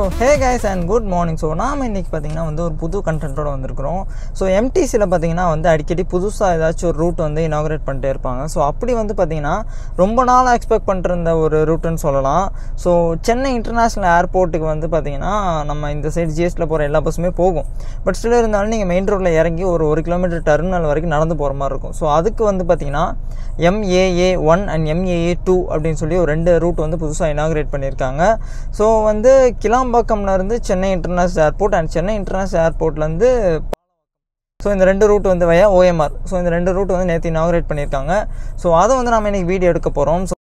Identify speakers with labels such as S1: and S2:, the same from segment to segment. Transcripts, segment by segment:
S1: So hey guys and good morning. So நாம இன்னைக்கு பாத்தீங்கன்னா வந்து ஒரு புது கண்டென்ட்டோட வந்திருக்கிறோம். ஸோ எம்டிசியில் பார்த்தீங்கன்னா வந்து அடிக்கடி புதுசாக ஏதாச்சும் ஒரு ரூட் வந்து இனாகரேட் பண்ணிட்டே இருப்பாங்க. ஸோ அப்படி வந்து பார்த்தீங்கன்னா ரொம்ப நாளாக எக்ஸ்பெக்ட் பண்ணிருந்த ஒரு ரூட்டுன்னு சொல்லலாம். ஸோ சென்னை இன்டர்நேஷ்னல் ஏர்போர்ட்டுக்கு வந்து பார்த்தீங்கன்னா நம்ம இந்த சைடு ஜிஎஸ்டியில் போகிற எல்லா பஸ்ஸுமே போகும். பட் ஸ்டில் இருந்தாலும் நீங்கள் மெயின் ரோட்டில் இறங்கி ஒரு 1 கிலோமீட்டர் டெர்மினல் வரைக்கும் நடந்து போகிற மாதிரி இருக்கும். ஸோ அதுக்கு வந்து பார்த்தீங்கன்னா MAA1 அண்ட் MAA2 அப்படின்னு சொல்லி ஒரு 2 ரூட் வந்து புதுசாக இனாகரேட் பண்ணியிருக்காங்க. ஸோ வந்து கிளாம்பாக்கம்லேருந்து Chennai international airport and Chennai international ஏர்போர்ட்லேருந்து ஸோ இந்த 2 ரூட் வந்து வயா OMR. ஸோ இந்த 2 ரூட் வந்து நேற்று இனாகரேட் பண்ணியிருக்காங்க. ஸோ அதை வந்து நம்ம இன்றைக்கி வீடியோ எடுக்க போகிறோம். ஸோ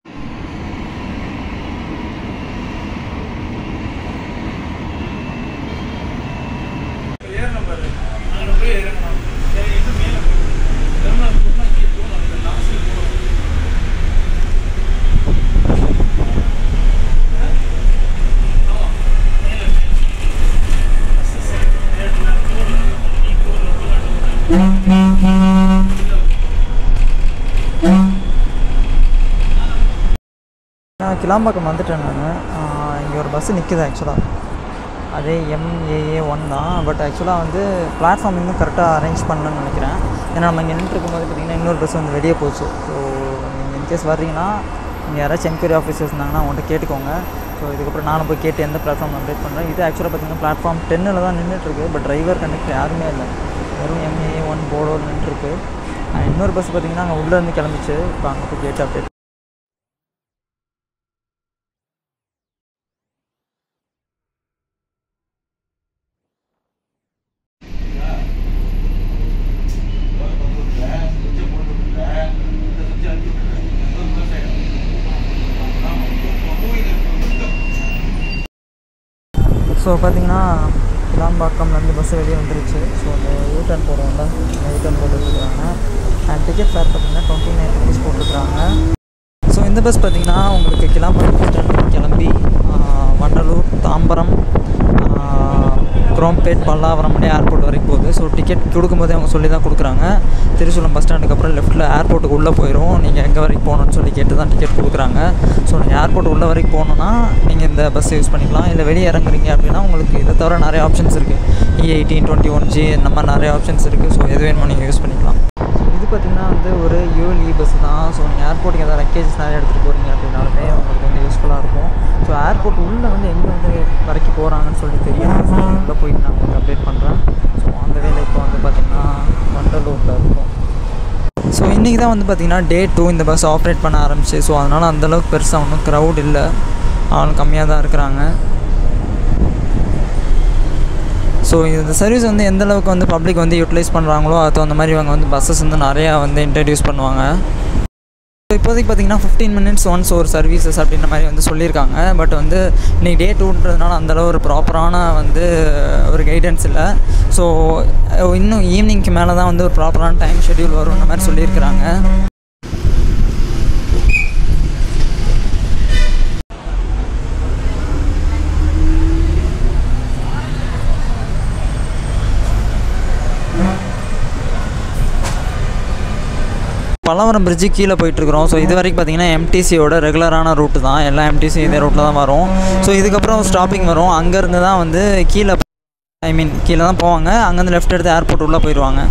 S1: கிளாம்பாக்கம் வந்துட்டேன் நான். இங்கே ஒரு பஸ்ஸு நிற்குது ஆக்சுவலாக. அதே MAA1 தான். பட் ஆக்சுவலாக வந்து பிளாட்ஃபார்ம் இன்னும் கரெக்டாக அரேஞ்ச் பண்ணலன்னு நினைக்கிறேன். ஏன்னா நம்ம இங்கே நின்றுருக்கும்போது பார்த்திங்கன்னா இன்னொரு பஸ் வந்து வெளியே போச்சு. ஸோ நீங்கள் இன்கேஸ் வர்றீங்கன்னா இங்கே யாராச்சும் என்கொயரி ஆஃபீஸர்ஸ் இருந்தாங்கன்னா அவங்கள்ட்ட கேட்டுக்கோங்க. ஸோ இதுக்கப்புறம் நானும் போய் கேட்டு எந்த பிளாட்ஃபார்ம் அப்டேட் பண்ணுறேன். இது ஆக்சுவலாக பார்த்திங்கன்னா பிளாட்ஃபார்ம் 10ல் தான் நின்றுட்டுருக்கு. பட் டிரைவர் கண்டக்டர் யாருமே இல்லை, வெறும் MAA1 போர்டோடு நின்றுருக்கு. இன்னொரு பஸ் பார்த்திங்கன்னா அங்கே உள்ளேருந்து கிளம்பிச்சு. இப்போ அங்கே போய் கேட்டு அப்டேட். ஸோ பார்த்திங்கன்னா கிளாம்பாக்கம்லேருந்து பஸ்ஸு வெளியே வந்துருச்சு. ஸோ அந்த யூட்டர்ன் போடுவோம்ல, அந்த யூட்டர்ன் போட்டுருக்குறாங்க. அண்ட் டிக்கெட் ஃபேர் பார்த்திங்கன்னா 29 rupees போட்டுருக்குறாங்க. ஸோ இந்த பஸ் பார்த்திங்கன்னா உங்களுக்கு கிளாம்பாக்கம் கிளம்பி வண்டலூர், தாம்பரம், குரோம்பேட், பல்லாவரம் ஏர்போர்ட் வரைக்கும் போகுது. ஸோ டிக்கெட் கொடுக்கும்போதே அவங்க சொல்லி தான் கொடுக்குறாங்க. திருச்சூலம் பஸ் ஸ்டாண்டுக்கு அப்புறம் லெஃப்ட்டில் ஏர்போர்ட்டுக்கு உள்ளே போயிடும். நீங்கள் எங்கே வரைக்கும் போகணுன்னு சொல்லி கேட்டு தான் டிக்கெட் கொடுக்குறாங்க. ஸோ நீங்கள் ஏர்போர்ட் உள்ளே வரைக்கும் போகணுன்னா நீங்கள் இந்த பஸ்ஸை யூஸ் பண்ணிக்கலாம். இல்லை வெளியே இறங்குறீங்க அப்படின்னா உங்களுக்கு இதை தவிர நிறைய ஆப்ஷன்ஸ் இருக்குது. E18, 21G இந்த மாதிரி நிறைய ஆப்ஷன்ஸ் இருக்குது. ஸோ எது வேணுமோ நீங்கள் யூஸ் பண்ணிக்கலாம். இது பார்த்திங்கன்னா வந்து ஒரு ULE பஸ் தான். ஸோ நீங்கள் ஏர்போர்ட்டுக்கு எதாவது லக்கேஜஸ் நிறைய எடுத்துகிட்டு போகிறீங்க அப்படின்னாலுமே உங்களுக்கு வந்து யூஸ்ஃபுல்லாக இருக்கும். ஸோ ஏர்போர்ட் உள்ளே வந்து எங்கே வந்து வரைக்கும் போகிறாங்கன்னு சொல்லி தெரியும். ஸோ உள்ளே போயிட்டு நான் உங்களுக்கு அப்டேட் பண்ணுறேன். ஸோ அந்த வேலை இப்போ வந்து பார்த்திங்கன்னா வண்டலூரில் இருக்கும். ஸோ இன்றைக்கி தான் வந்து பார்த்திங்கன்னா Day 2 இந்த பஸ் ஆப்ரேட் பண்ண ஆரம்பிச்சு. ஸோ அதனால் அந்தளவுக்கு பெருசாக ஒன்றும் க்ரௌட் இல்லை, ஆள் கம்மியாக தான் இருக்கிறாங்க. ஸோ இந்த சர்வீஸ் வந்து எந்தளவுக்கு வந்து பப்ளிக் வந்து யூட்டிலைஸ் பண்ணுறாங்களோ அது தகுந்த மாதிரி இவங்க வந்து பஸ்ஸஸ் வந்து நிறையா வந்து இன்ட்ரடியூஸ் பண்ணுவாங்க. ஸோ இப்போதைக்கு பார்த்திங்கன்னா 15 minutes ஒன்ஸ் ஒரு சர்வீசஸ் அப்படின்ற மாதிரி வந்து சொல்லியிருக்காங்க. பட் வந்து இன்றைக்கி Day 2ன்றதுனால அந்தளவு ஒரு ப்ராப்பரான வந்து ஒரு கைடன்ஸ் இல்லை. ஸோ இன்னும் ஈவினிங்க்கு மேலே தான் வந்து ஒரு ப்ராப்பரான டைம் ஷெட்யூல் வரும்ன்ற மாதிரி சொல்லியிருக்கிறாங்க. பல்லாவரம் பிரிட்ஜு கீழே போயிட்டுருக்குறோம். ஸோ இது வரைக்கும் பார்த்திங்கன்னா MTCயோட ரெகுலரான ரூட்டு தான். எல்லா MTC இதே ரூட்டில் தான் வரும். ஸோ இதுக்கப்புறம் ஸ்டாப்பிங் வரும். அங்கேருந்து தான் வந்து கீழே கீழே தான் போவாங்க. அங்கேருந்து லெஃப்ட் எடுத்து ஏர்போர்ட் உள்ளே போயிடுவாங்க.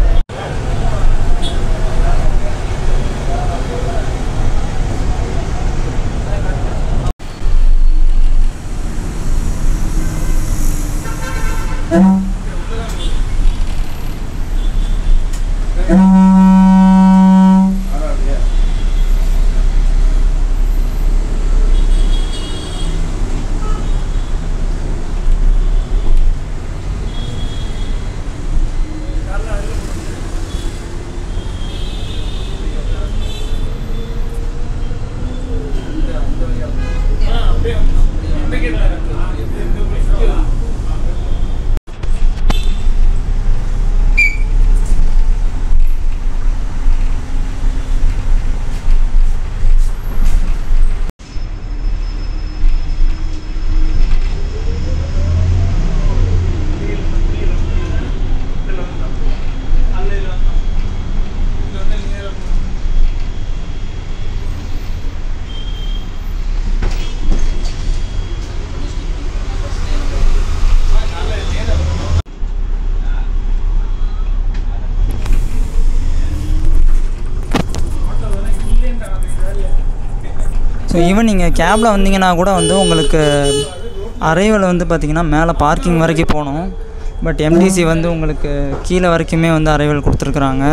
S1: ஸோ ஈவன் நீங்கள் கேபில் வந்தீங்கன்னா கூட வந்து உங்களுக்கு அரைவல் வந்து பார்த்திங்கன்னா மேலே பார்க்கிங் வரைக்கும் போகணும். பட் எம்டிசி வந்து உங்களுக்கு கீழே வரைக்குமே வந்து அரைவல் கொடுத்துருக்குறாங்க.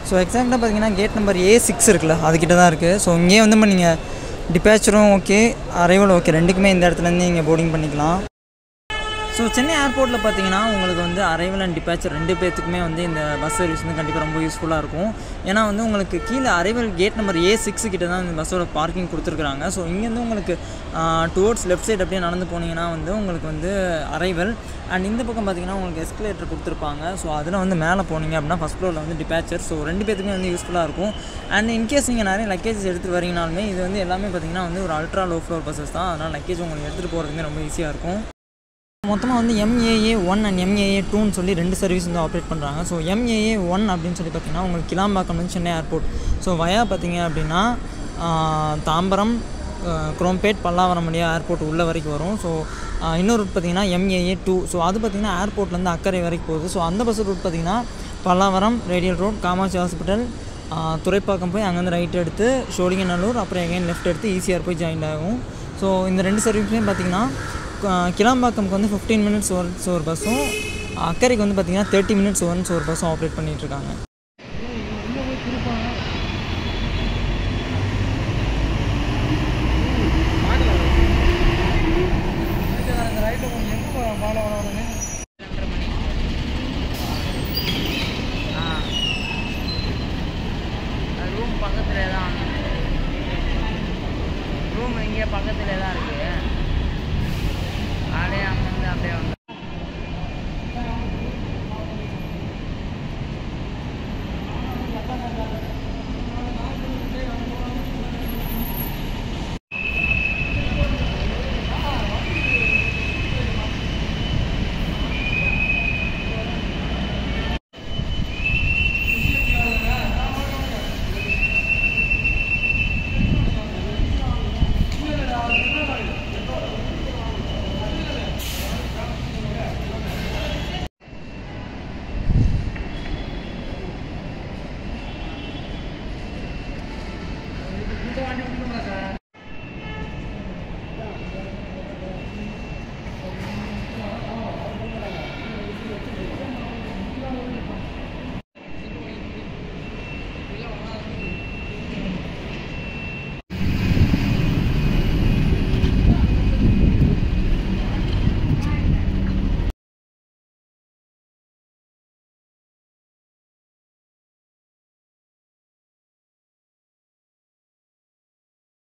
S1: ஸோ எக்ஸாக்டாக பார்த்தீங்கன்னா கேட் நம்பர் A6 இருக்குல்ல, அதுக்கிட்ட தான் இருக்குது. ஸோ இங்கேயே வந்து நீங்கள் டிபேச்சரும் ஓகே, அரைவல் ஓகே, ரெண்டுக்குமே இந்த இடத்துலேருந்து நீங்கள் போர்டிங் பண்ணிக்கலாம். ஸோ சென்னை ஏர்போர்ட்டில் பார்த்தீங்கன்னா உங்களுக்கு வந்து அரைவல் அண்ட் டிபேச்சர் 2 பேர்த்துக்குமே வந்து இந்த பஸ் சர்வீஸ் வந்து கண்டிப்பாக ரொம்ப யூஸ்ஃபுல்லாக இருக்கும். ஏன்னா வந்து உங்களுக்கு கீழே அரைவல் கேட் நம்பர் A6 கிட்ட தான் இந்த பஸ்ஸோட பார்க்கிங் கொடுத்துருக்குறாங்க. ஸோ இங்கேருந்து உங்களுக்கு டுவோர்ட்ஸ் லெஃப்ட் சைடு அப்படியே நடந்து போனீங்கன்னா வந்து உங்களுக்கு வந்து அரைவல், அண்ட் இந்த பக்கம் பார்த்தீங்கன்னா உங்களுக்கு எஸ்கலேட்டர் கொடுத்துருப்பாங்க. ஸோ அதில் வந்து மேலே போனீங்க அப்படின்னா ஃபஸ்ட் ஃப்ளோரில் வந்து டிபேச்சர். ஸோ 2 பேர்த்துக்குமே வந்து யூஸ்ஃபுல்லாக இருக்கும். அண்ட் இன்கேஸ் நீங்கள் நிறைய லக்கேஜஸ் எடுத்துகிட்டு வரீங்கனாலுமே இது வந்து எல்லாமே பார்த்தீங்கன்னா வந்து ஒரு அல்ட்ரா லோ ஃப்ளோர் பஸ்ஸஸ் தான். அதனால் லக்கேஜ் உங்களுக்கு எடுத்துகிட்டு போகிறதுமே ரொம்ப ஈஸியாக இருக்கும். மொத்தமாக வந்து MAA1 அண்ட் MAA2ன்னு சொல்லி 2 சர்வீஸ் வந்து ஆப்ரேட் பண்ணுறாங்க. ஸோ MAA1 அப்படின்னு சொல்லி பார்த்தீங்கன்னா உங்களுக்கு கிளாம்பாக்கம் வந்து சென்னை ஏர்போர்ட். ஸோ வயா பார்த்தீங்க அப்படின்னா தாம்பரம், குரோம்பேட், பல்லாவரம் வழியாக ஏர்போர்ட் உள்ள வரைக்கும் வரும். ஸோ இன்னொரு ரூட் பார்த்திங்கன்னா MAA2. ஸோ அது பார்த்திங்கன்னா ஏர்போர்ட்லேருந்து அக்கறை வரைக்கும் போகுது. ஸோ அந்த பஸ் ரூட் பார்த்திங்கன்னா Pallavaram, radial road, Kamakshi hospital, Thoraipakkam போய் அங்கேருந்து ரைட் எடுத்து ஷோலிங்கநல்லூர், அப்புறம் எகைன் லெஃப்ட் எடுத்து ஈசிஆர் போய் ஜாயின் ஆகும். ஸோ இந்த 2 சர்வீஸுமே பார்த்திங்கன்னா கிளாம்பாக்கம்க்கு வந்து 15 மினிட்ஸ் ஒன்ஸ் ஒரு பஸ்ஸும், அக்கறைக்கு வந்து பார்த்திங்கன்னா 30 மினிட்ஸ் ஒன்ஸ் ஒரு பஸ்ஸும் ஆப்ரேட் பண்ணிகிட்ருக்காங்க.
S2: ரூம் பக்கத்தில் தான், ரூம் இங்கே பக்கத்தில் தான் இருக்குது. அப்படியே அங்கேருந்து அப்படியே வந்து